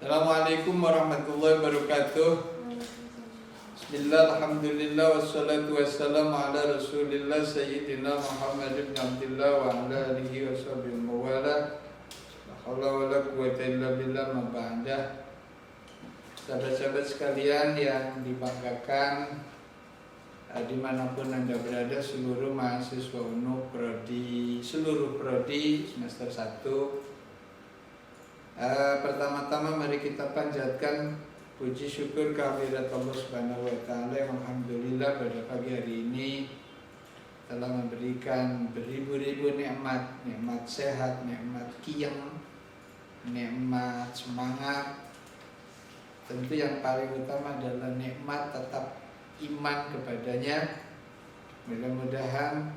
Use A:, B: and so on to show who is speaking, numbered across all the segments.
A: Assalamualaikum warahmatullahi wabarakatuh. Bismillah, alhamdulillah, wassalatu wassalamu ala rasulillah Sayyidina Muhammad ibn Abdullah wa ala alihi wa sahbihi mawala. La hawla wa la quwwata illa billah, ma ba'dah. Sahabat-sahabat sekalian yang dibanggakan, dimanapun Anda berada, seluruh mahasiswa UNU Prodi, seluruh Prodi semester 1. Pertama-tama mari kita panjatkan puji syukur kehadirat Allah Subhanahu wa taala yang alhamdulillah pada pagi hari ini telah memberikan beribu-ribu nikmat, nikmat sehat, nikmat qiyam, nikmat semangat. Tentu yang paling utama adalah nikmat tetap iman kepadanya. Mudah-mudahan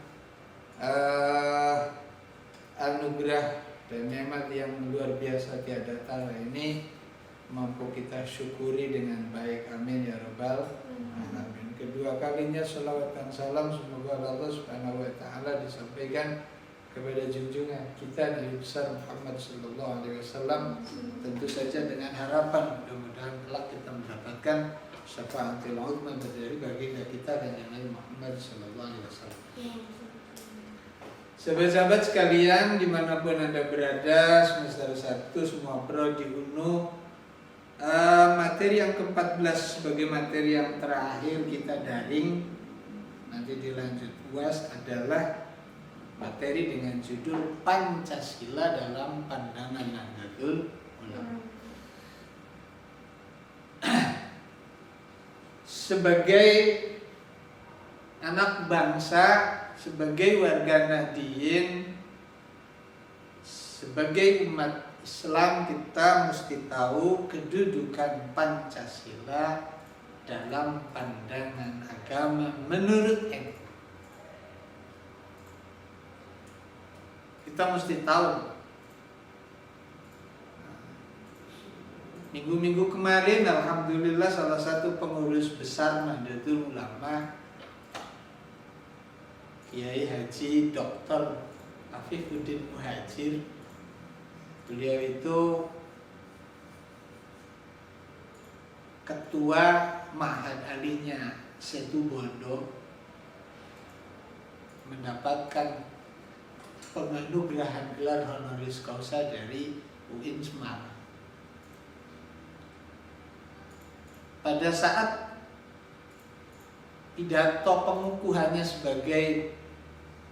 A: anugerah dan nikmat yang luar biasa tiada tara ini mampu kita syukuri dengan baik. Amin ya rabbal alamin. Kedua kalinya salawat dan salam semoga Allah Subhanahu wa taala disampaikan kepada junjungan kita Nabi besar Muhammad sallallahu alaihi wasallam, tentu saja dengan harapan mudah-mudahan kelak kita mendapatkan syafaatul uzma dari baginda kita dan Nabi Muhammad sallallahu alaihi wasallam. Sahabat-sahabat sekalian dimanapun Anda berada, semester 1 semua prodi UNU, materi yang ke-14 sebagai materi yang terakhir kita daring, nanti dilanjut UAS, adalah materi dengan judul Pancasila dalam Pandangan Nahdlatul Ulama. Sebagai anak bangsa, sebagai warga Nahdien, sebagai umat Islam, kita mesti tahu kedudukan Pancasila dalam pandangan agama menurut NU. Kita mesti tahu. Minggu-minggu kemarin alhamdulillah salah satu pengurus besar Nahdlatul Ulama, Kiai Haji Dr. Afifuddin Muhajir, beliau itu ketua Ma'had Aliynya Setu Bondo, mendapatkan penganugerahan gelar honoris causa dari UIN Semarang. Pada saat pidato pengukuhannya sebagai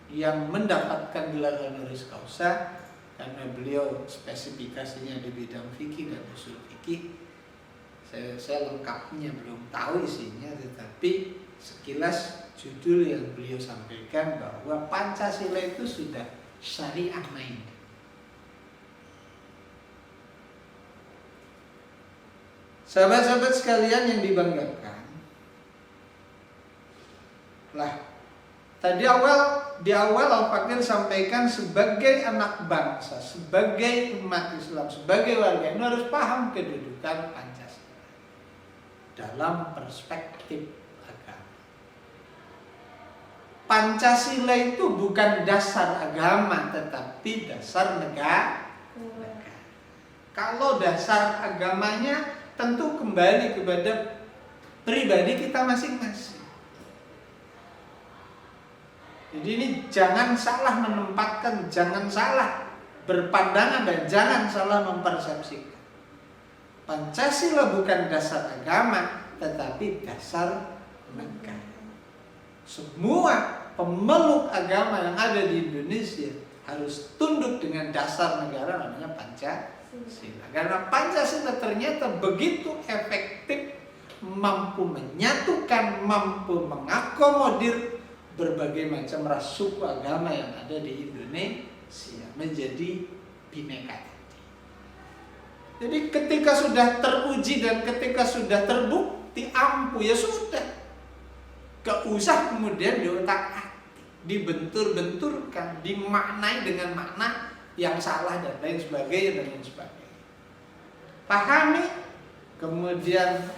A: yang mendapatkan gelar honoris causa, karena beliau spesifikasinya di bidang fikih dan usul fikih, saya lengkapnya belum tahu isinya, tetapi sekilas judul yang beliau sampaikan bahwa Pancasila itu sudah syariah main. Sahabat-sahabat sekalian yang dibanggakan, di awal Al-Fakir sampaikan sebagai anak bangsa, sebagai umat Islam, sebagai warga ini harus paham kedudukan Pancasila dalam perspektif agama. Pancasila itu bukan dasar agama, tetapi dasar negara. Kalau dasar agamanya tentu kembali kepada pribadi kita masing-masing. Jadi ini jangan salah menempatkan, jangan salah berpandangan, dan jangan salah mempersepsikan. Pancasila bukan dasar agama, tetapi dasar negara. Semua pemeluk agama yang ada di Indonesia harus tunduk dengan dasar negara namanya Pancasila. Karena Pancasila ternyata begitu efektif, mampu menyatukan, mampu mengakomodir berbagai macam ras suku agama yang ada di Indonesia menjadi bineka. Jadi ketika sudah teruji dan ketika sudah terbukti ampuh, ya sudah, gak usah kemudian diotak-atik, dibentur-benturkan, dimaknai dengan makna yang salah dan lain sebagainya. Pahami, kemudian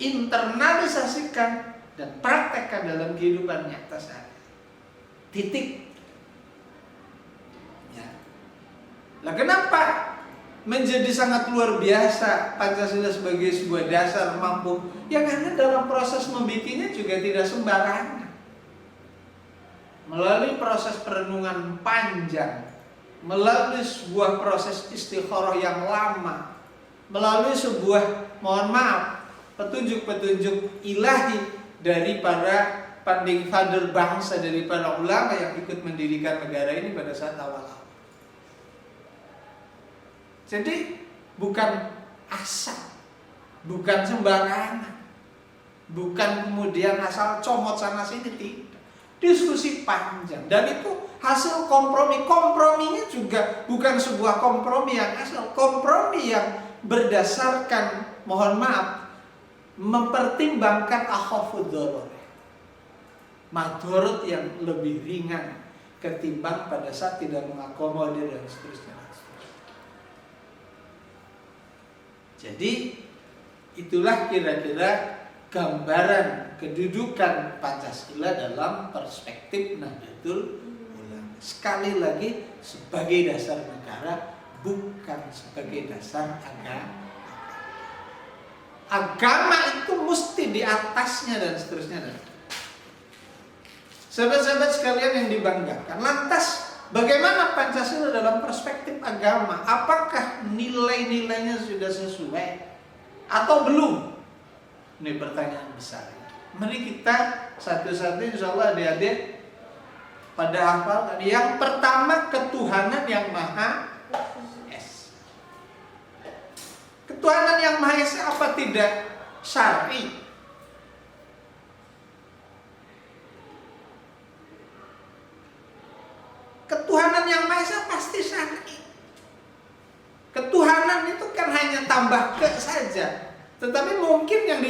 A: internalisasikan dan praktekkan dalam kehidupan nyata sehari. Titik. Ya. Lah kenapa menjadi sangat luar biasa Pancasila sebagai sebuah dasar mampu? Ya karena dalam proses membikinnya juga tidak sembarangan. Melalui proses perenungan panjang, melalui sebuah proses istikharah yang lama, melalui sebuah, mohon maaf, petunjuk-petunjuk ilahi dari para founding father bangsa, dari para ulama yang ikut mendirikan negara ini pada saat awal-awal. Jadi bukan asal, bukan sembarangan, bukan kemudian asal comot sana sini, tidak. Diskusi panjang, dan itu hasil kompromi. Komprominya juga bukan sebuah kompromi yang asal, kompromi yang berdasarkan, mohon maaf, mempertimbangkan akhafud dharor, madorot yang lebih ringan ketimbang pada saat tidak mengakomodir dan seterusnya. Jadi itulah kira-kira gambaran kedudukan Pancasila dalam perspektif Nahdlatul Ulama. Sekali lagi, sebagai dasar negara, bukan sebagai dasar agama. Agama itu mesti di atasnya dan seterusnya. Sahabat-sahabat sekalian yang dibanggakan, lantas bagaimana Pancasila dalam perspektif agama? Apakah nilai-nilainya sudah sesuai atau belum? Ini pertanyaan besar. Mari kita satu-satu, insya Allah adik-adik pada hafal. Yang pertama, ketuhanan yang Maha Esa. Ketuhanan yang Maha Esa apa tidak syar'i? Ketuhanan yang Maha Esa pasti syar'i. Ketuhanan itu kan hanya tambah ke saja. Tetapi mungkin yang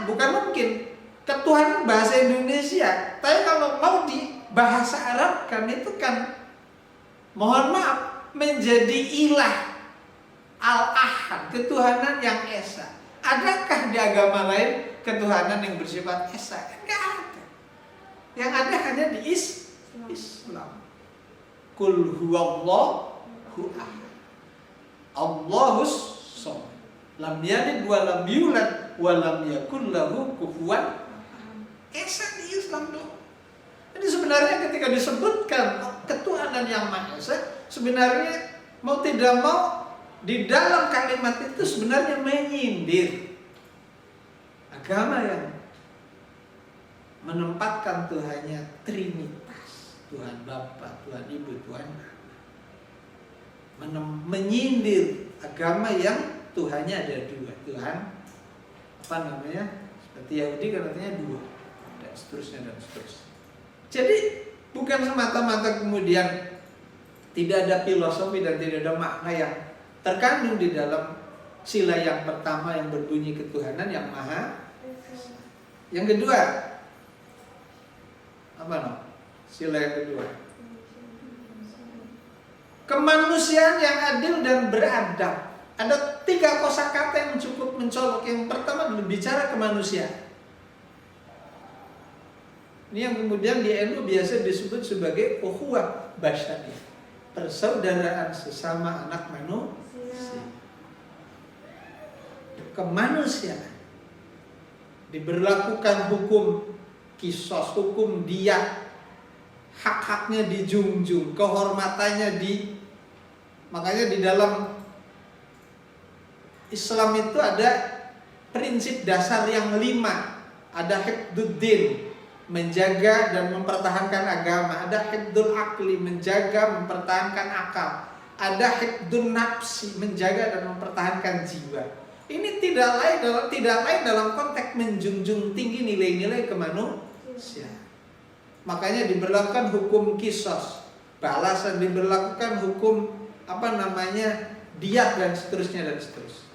A: bukan mungkin. Ketuhanan bahasa Indonesia. Tapi kalau mau di bahasa Arab kan itu kan, mohon maaf, menjadi ilah, al-ahad, ketuhanan yang esa. Adakah di agama lain ketuhanan yang bersifat esa? Enggak ada. Yang ada hanya di Islam. Qul huwallahu ahad, Allahus samad, lam yalid wa lam yulad wa lam yakul lahu kufuwan esa di Islam dong. Jadi sebenarnya ketika disebutkan ketuhanan yang Maha Esa, sebenarnya mau tidak mau di dalam kalimat itu sebenarnya menyindir agama yang menempatkan Tuhannya Trinitas, Tuhan Bapa, Tuhan Ibu, Tuhan Anak. Menyindir agama yang Tuhannya ada dua, Tuhan seperti Yahudi kan artinya dua, dan seterusnya dan seterusnya. Jadi bukan semata-mata kemudian tidak ada filosofi dan tidak ada makna yang terkandung di dalam sila yang pertama yang berbunyi ketuhanan yang Maha Esa. Yang kedua, sila yang kedua, kemanusiaan yang adil dan beradab. Ada 3 kosakata yang cukup mencolok. Yang pertama berbicara kemanusiaan. Ini yang kemudian di NU biasa disebut sebagai ukhuwah basyariyah, persaudaraan sesama anak manusia. Kemanusiaan diberlakukan hukum kisos, hukum diyah, hak-haknya dijunjung, kehormatannya makanya di dalam Islam itu ada prinsip dasar yang 5. Ada hifdzuddin, menjaga dan mempertahankan agama. Ada hifdzul akli, menjaga mempertahankan akal. Ada hifdzun nafsi, menjaga dan mempertahankan jiwa. Ini tidak lain dalam konteks menjunjung tinggi nilai-nilai kemanusiaan. Makanya diberlakukan hukum kisos, balasan, diberlakukan hukum diyat dan seterusnya dan seterusnya.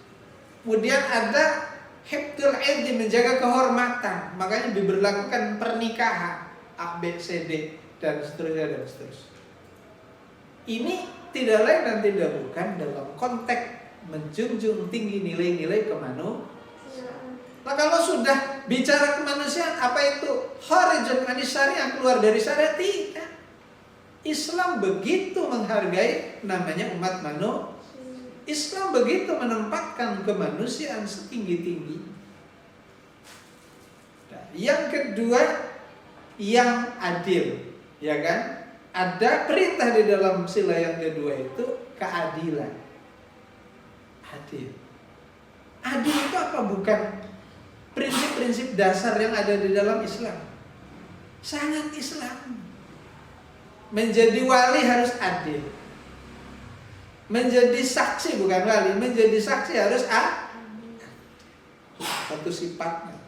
A: Kemudian ada hifdzul irdi, menjaga kehormatan, makanya diberlakukan pernikahan A, B, C, D dan seterusnya dan seterusnya. Ini tidak lain dan tidak bukan dalam konteks menjunjung tinggi nilai-nilai kemanusiaan. Nah, kalau sudah bicara kemanusiaan, apa itu kharijun anis syariah, keluar dari syariat? Tidak. Islam begitu menghargai namanya umat manusia. Islam begitu menempatkan kemanusiaan setinggi-tinggi. Nah, yang kedua, yang adil, ya kan? Ada perintah di dalam sila yang kedua itu keadilan. Adil. Adil itu apa? Bukan prinsip-prinsip dasar yang ada di dalam Islam. Sangat Islam. Menjadi wali harus adil. Menjadi saksi bukan wali, menjadi saksi harus adil. Satu sifatnya.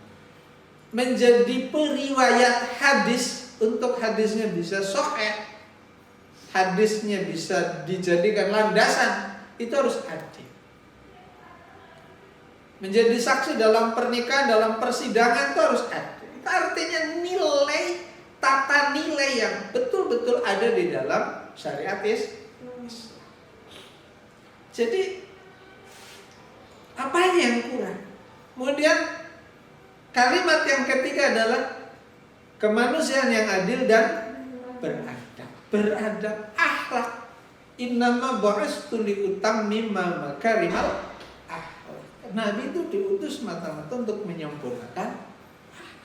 A: Menjadi periwayat hadis, untuk hadisnya bisa sahih, hadisnya bisa dijadikan landasan, itu harus adil. Menjadi saksi dalam pernikahan, dalam persidangan itu harus adil. Itu artinya nilai, tata nilai yang betul-betul ada di dalam syariat Islam. Jadi apa yang kurang? Kemudian kalimat yang ketiga adalah kemanusiaan yang adil dan beradab. Beradab, akhlak. Innama bu'istu liutammima makarimal akhlak. Nabi itu diutus mata-mata untuk menyempurnakan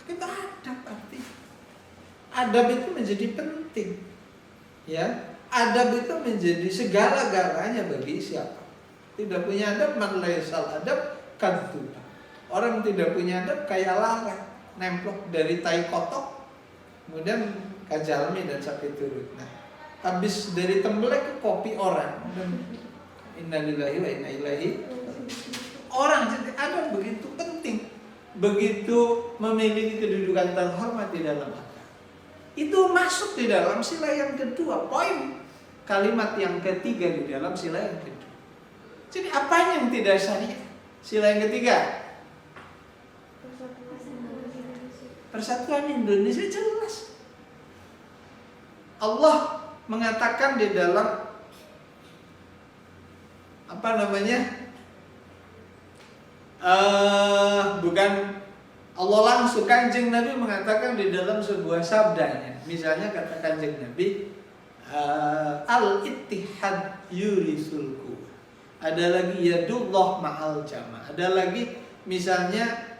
A: kita adab artinya. Adab itu menjadi penting. Ya, adab itu menjadi segala-galanya bagi siapa. Tidak punya adab, man laisal adab kadzuba. Orang tidak punya adab kayak lalat, nemplok dari tai kotok, kemudian kajalmi dan sapi turut. Nah, habis dari tembelek ke kopi orang. Innalillahi wa inna ilaihi. Orang jadi adab begitu penting, begitu memiliki kedudukan terhormat di dalam agama. Itu masuk di dalam sila yang kedua, poin kalimat yang ketiga di dalam sila yang kedua. Jadi apa yang tidak syariah? Sila yang ketiga, persatuan Indonesia jelas. Allah mengatakan di dalam apa namanya? Bukan Allah langsung, Kanjeng Nabi mengatakan di dalam sebuah sabdanya. Misalnya kata Kanjeng Nabi, al-ittihad yurisul quwwah. Ada lagi yadullah ma'al jama'. Ada lagi misalnya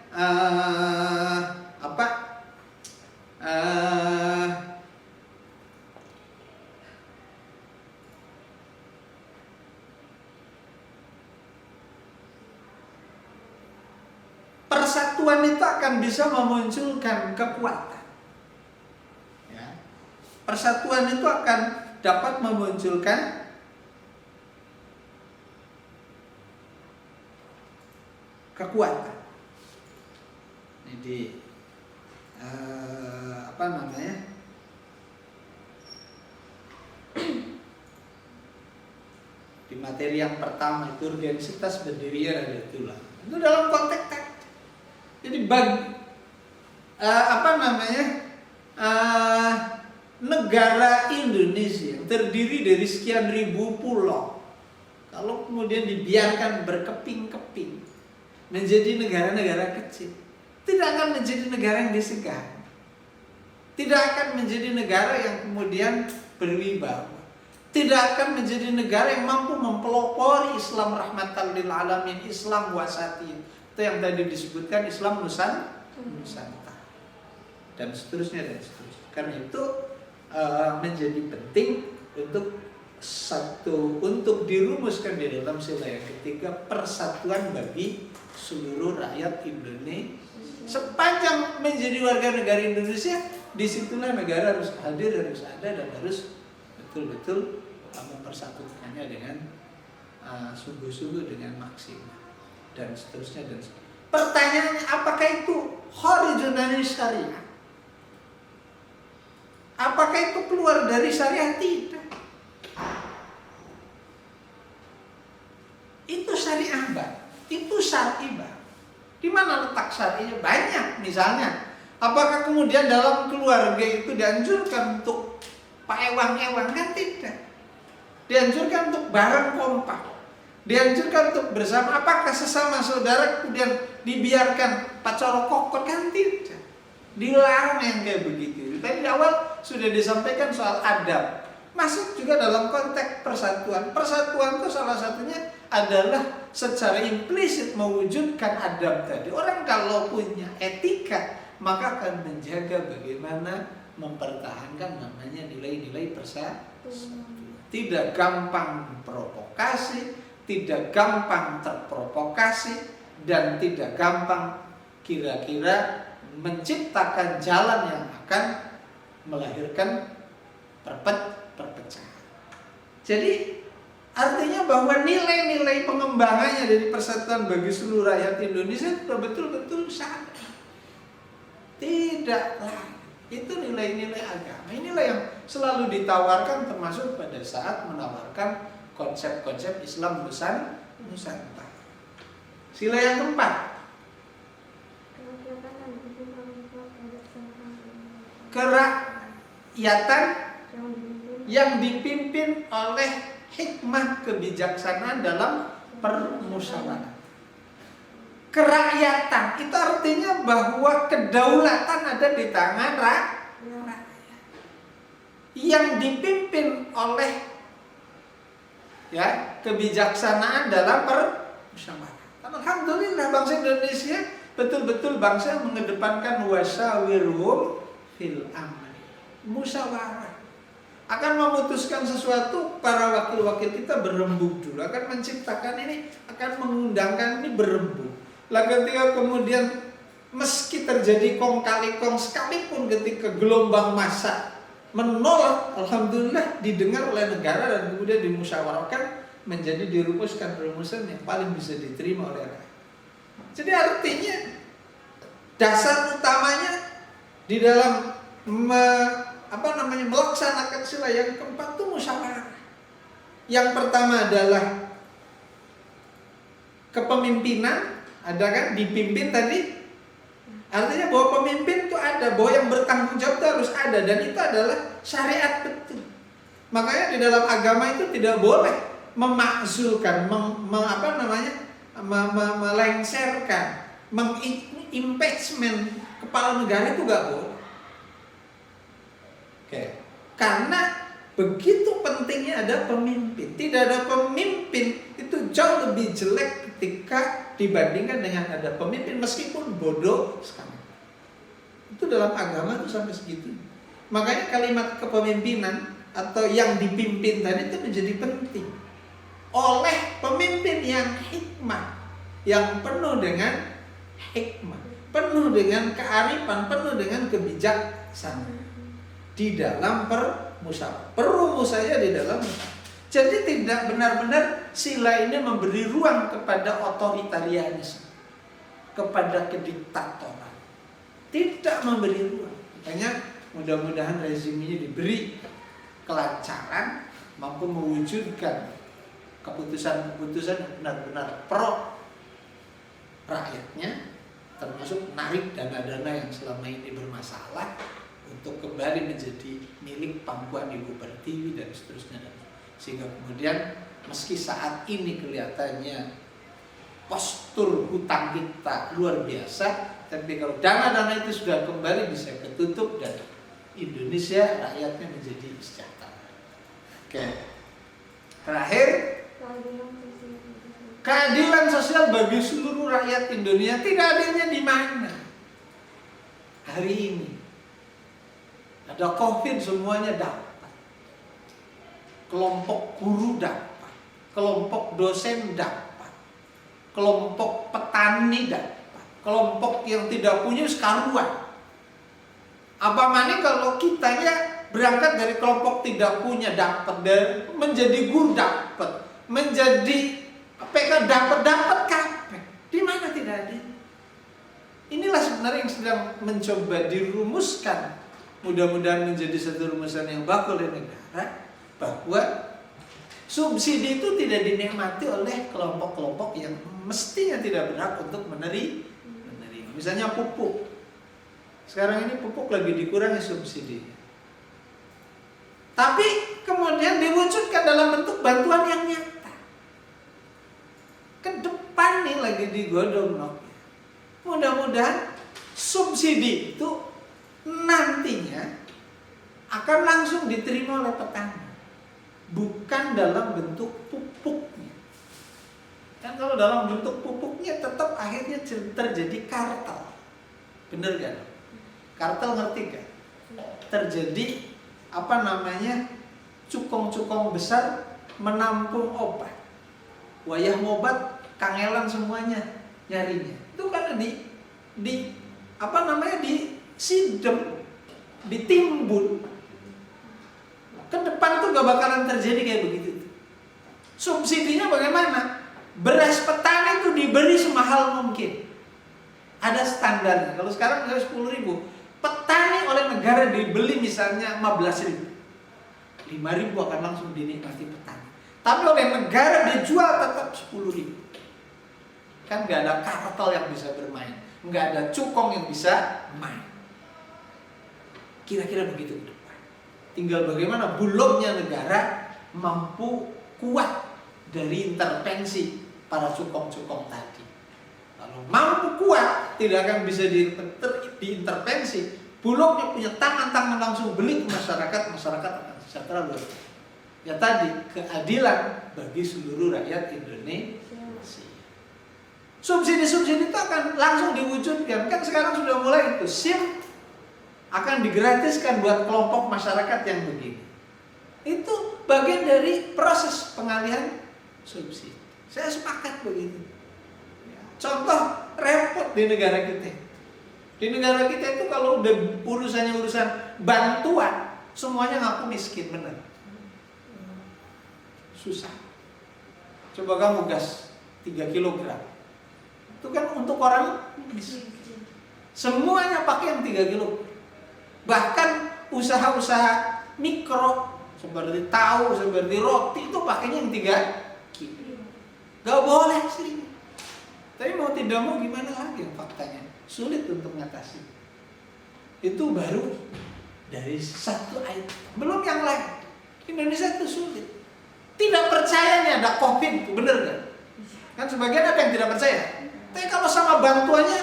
A: persatuan itu akan bisa memunculkan kekuatan. Ya. Persatuan itu akan dapat memunculkan kekuatan. Jadi apa namanya? Di materi yang pertama itu urgensitas berdirinya dari tulang. Itu dalam konteks tadi. Jadi negara Indonesia yang terdiri dari sekian ribu pulau, kalau kemudian dibiarkan berkeping-keping menjadi negara-negara kecil, tidak akan menjadi negara yang disegani, tidak akan menjadi negara yang kemudian berwibawa, tidak akan menjadi negara yang mampu mempelopori Islam rahmatan lil alamin, Islam wasati. Itu yang tadi disebutkan Islam Nusantara dan seterusnya dan seterusnya. Karena itu menjadi penting untuk dirumuskan di dalam sila yang ketiga, persatuan bagi seluruh rakyat Indonesia. Sepanjang menjadi warga negara Indonesia, disitulah negara harus hadir, harus ada, dan harus betul-betul mempersatukannya dengan sungguh-sungguh, dengan maksimal, dan seterusnya dan seterusnya. Pertanyaannya, apakah itu kharijun dari syariah? Apakah itu keluar dari syariah? Tidak. Itu syariah, Mbak. Itu syar'i, Mbak. Di mana letak syariahnya? Banyak. Misalnya, apakah kemudian dalam keluarga itu dianjurkan untuk paewang-ewang? Kan tidak. Dianjurkan untuk bareng kompak. Dianjurkan untuk bersama. Apakah sesama saudara kemudian dibiarkan pacar kokot? Kan tidak. Dilarang yang kayak begitu. Tadi di awal sudah disampaikan soal adab. Masuk juga dalam konteks persatuan. Persatuan itu salah satunya adalah secara implisit mewujudkan adab tadi. Orang kalau punya etika, maka akan menjaga bagaimana mempertahankan namanya nilai-nilai persatuan. Tidak gampang provokasi, tidak gampang terprovokasi, dan tidak gampang kira-kira menciptakan jalan yang akan melahirkan perpecahan. Jadi artinya bahwa nilai-nilai pengembangannya dari persatuan bagi seluruh rakyat Indonesia itu betul-betul sama. Tidaklah. Itu nilai-nilai agama. Inilah yang selalu ditawarkan, termasuk pada saat menawarkan konsep-konsep Islam Nusantara. Sila yang keempat, kerakyatan yang dipimpin oleh hikmah kebijaksanaan dalam permusyawaratan. Kerakyatan itu artinya bahwa kedaulatan ada di tangan rakyat, yang dipimpin oleh kebijaksanaan dalam permusyawaratan. Alhamdulillah bangsa Indonesia betul-betul bangsa yang mengedepankan wasyawirhum fil amri, musyawarah. Akan memutuskan sesuatu, para wakil-wakil kita berembuk dulu, akan menciptakan ini, akan mengundangkan ini berembuk. Lah ketika kemudian meski terjadi kong kali kong, sekalipun ketika gelombang massa menolak, alhamdulillah didengar oleh negara dan kemudian dimusyawarahkan menjadi dirumuskan rumusan yang paling bisa diterima oleh rakyat. Jadi artinya dasar utamanya di dalam melaksanakan sila yang keempat itu musyawarah. Yang pertama adalah kepemimpinan, ada kan, dipimpin tadi. Artinya bahwa pemimpin itu ada, bahwa yang bertanggung jawab itu harus ada, dan itu adalah syariat betul. Makanya di dalam agama itu tidak boleh memakzulkan, melengsarkan, mengimpeachment kepala negara, itu gak boleh. Karena begitu pentingnya ada pemimpin. Tidak ada pemimpin itu jauh lebih jelek ketika dibandingkan dengan ada pemimpin meskipun bodoh sekali. Itu dalam agama itu sampai segitu. Makanya kalimat kepemimpinan atau yang dipimpin tadi itu menjadi penting oleh pemimpin yang hikmah, yang penuh dengan hikmah, penuh dengan kearifan, penuh dengan kebijaksanaan di dalam perumusannya di dalam. Jadi tidak benar-benar sila ini memberi ruang kepada otoritarianisme, kepada kediktatoran. Tidak memberi ruang. Makanya mudah-mudahan rezim ini diberi kelancaran, mampu mewujudkan keputusan-keputusan yang benar-benar pro rakyatnya, termasuk menarik dana-dana yang selama ini bermasalah untuk kembali menjadi milik pangkuan Ibu Pertiwi dan seterusnya. Sehingga kemudian meski saat ini kelihatannya postur hutang kita luar biasa, tapi kalau dana-dana itu sudah kembali bisa ketutup dan Indonesia rakyatnya menjadi sejahtera. Oke. Terakhir, keadilan sosial bagi seluruh rakyat Indonesia. Tidak adanya di mana? Hari ini ada COVID, semuanya dapat. Kelompok guru dapat, kelompok dosen dapat, kelompok petani dapat, kelompok yang tidak punya sekaruan. Apa mana kalau kitanya berangkat dari kelompok tidak punya dapat, dan menjadi guru dapat, menjadi PK dapat KP. Di mana tidak ada? Inilah sebenarnya yang sedang mencoba dirumuskan. Mudah-mudahan menjadi satu rumusan yang baku oleh negara, bahwa subsidi itu tidak dinikmati oleh kelompok-kelompok yang mestinya tidak berhak untuk menerima. Misalnya pupuk. Sekarang ini pupuk lagi dikurangi subsidi. Tapi kemudian diwujudkan dalam bentuk bantuan yang nyata. Ke depan nih lagi digodong. Mudah-mudahan subsidi itu nantinya akan langsung diterima oleh petani, bukan dalam bentuk pupuknya.
B: Kan kalau dalam bentuk pupuknya tetap akhirnya terjadi kartel. Bener kan? Kartel ngerti kan? Terjadi cukong-cukong besar menampung obat. Wayah ngobat kangelan semuanya nyarinya. Itu karena disidem, ditimbun. Ke depan tuh gak bakalan terjadi kayak begitu. Subsidinya bagaimana? Beras petani itu diberi semahal mungkin. Ada standarnya. Kalau sekarang misalnya 10.000, petani oleh negara dibeli misalnya 15.000. 5.000 akan langsung dinikmati petani. Tapi oleh negara dijual tetap 10.000. Kan gak ada kartel yang bisa bermain, gak ada cukong yang bisa main. Kira-kira begitu ke depan. Tinggal bagaimana bulognya negara mampu kuat dari intervensi para cukong-cukong tadi. Kalau mampu kuat, tidak akan bisa diintervensi. Bulognya punya tangan langsung beli ke masyarakat akan sejahtera luar biasa. Ya tadi, keadilan bagi seluruh rakyat Indonesia. Subsidi-subsidi itu akan langsung diwujudkan. Kan sekarang sudah mulai itu. SIM akan digratiskan buat kelompok masyarakat yang begini. Itu bagian dari proses pengalihan subsidi. Saya sepakat begitu. Contoh repot di negara kita. Di negara kita itu kalau udah urusan bantuan, semuanya ngaku miskin, benar. Susah. Coba kamu gas 3 kilogram. Itu kan untuk orang miskin. Semuanya pakai yang 3 kilo. Bahkan usaha-usaha mikro seperti tahu, seperti roti itu pakainya yang 3 kilo. Gak boleh sih. Tapi mau tidak mau gimana lagi faktanya. Sulit untuk mengatasi. Itu baru dari satu item. Belum yang lain. Indonesia itu sulit. Tidak percaya nih ada COVID, bener gak? Kan sebagian ada yang tidak percaya. Tapi kalau sama bantuannya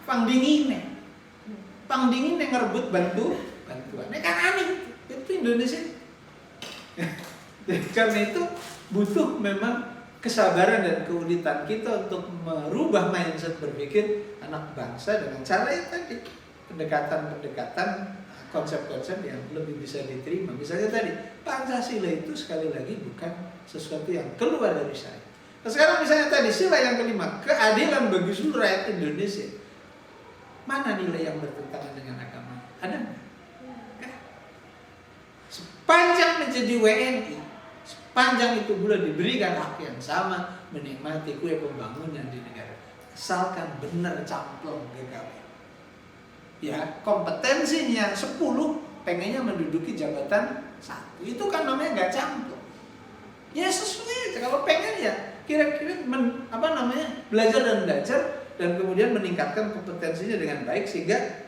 B: pang dingin yang ngerebut bantuan. Ini kan aneh. Itu Indonesia. Karena itu butuh memang kesabaran dan keulitan kita untuk merubah mindset berpikir anak bangsa dengan cara yang tadi, pendekatan konsep-konsep yang lebih bisa diterima. Misalnya tadi, Pancasila itu sekali lagi bukan sesuatu yang keluar dari syariat. Nah, sekarang misalnya tadi sila yang kelima, keadilan bagi seluruh rakyat Indonesia. Mana nilai yang bertentangan dengan agama? Ada nggak? Sepanjang menjadi WNI, sepanjang itu pula diberikan hak yang sama menikmati kue pembangunan di negara. Asalkan benar camplong GKW. Ya, kompetensinya 10, pengennya menduduki jabatan 1. Itu kan namanya nggak camplong. Ya sesuai aja. Kalau pengen ya kira-kira belajar dan kemudian meningkatkan kompetensinya dengan baik sehingga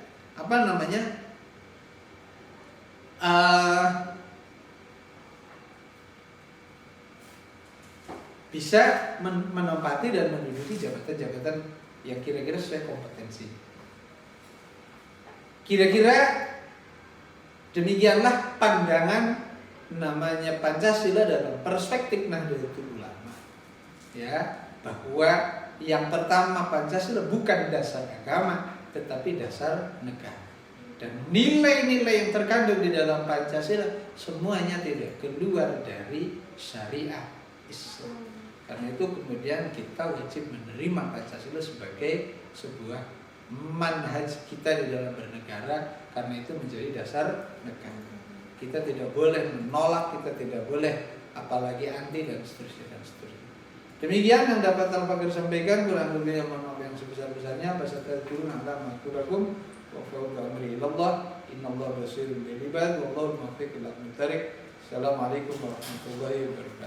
B: bisa menempati dan menduduki jabatan-jabatan yang kira-kira sesuai kompetensi. Kira-kira demikianlah pandangan namanya Pancasila dalam perspektif Nahdlatul Ulama. Ya, bahwa yang pertama Pancasila bukan dasar agama, tetapi dasar negara. Dan nilai-nilai yang terkandung di dalam Pancasila semuanya tidak keluar dari syariat Islam. Karena itu kemudian kita wajib menerima Pancasila sebagai sebuah manhaj kita di dalam bernegara, karena itu menjadi dasar negara. Kita tidak boleh menolak, kita tidak boleh apalagi anti dan seterusnya. Demikian yang dapat Al-Fakir sampaikan, kurang lebihnya mohon maaf yang sebesar-besarnya. Basatul ala maqulakum wa fawqa amri ilallah innallaha basirun bil ibad wallahu muwaffiq ila aqwamit thariq. Assalamualaikum warahmatullahi wabarakatuh.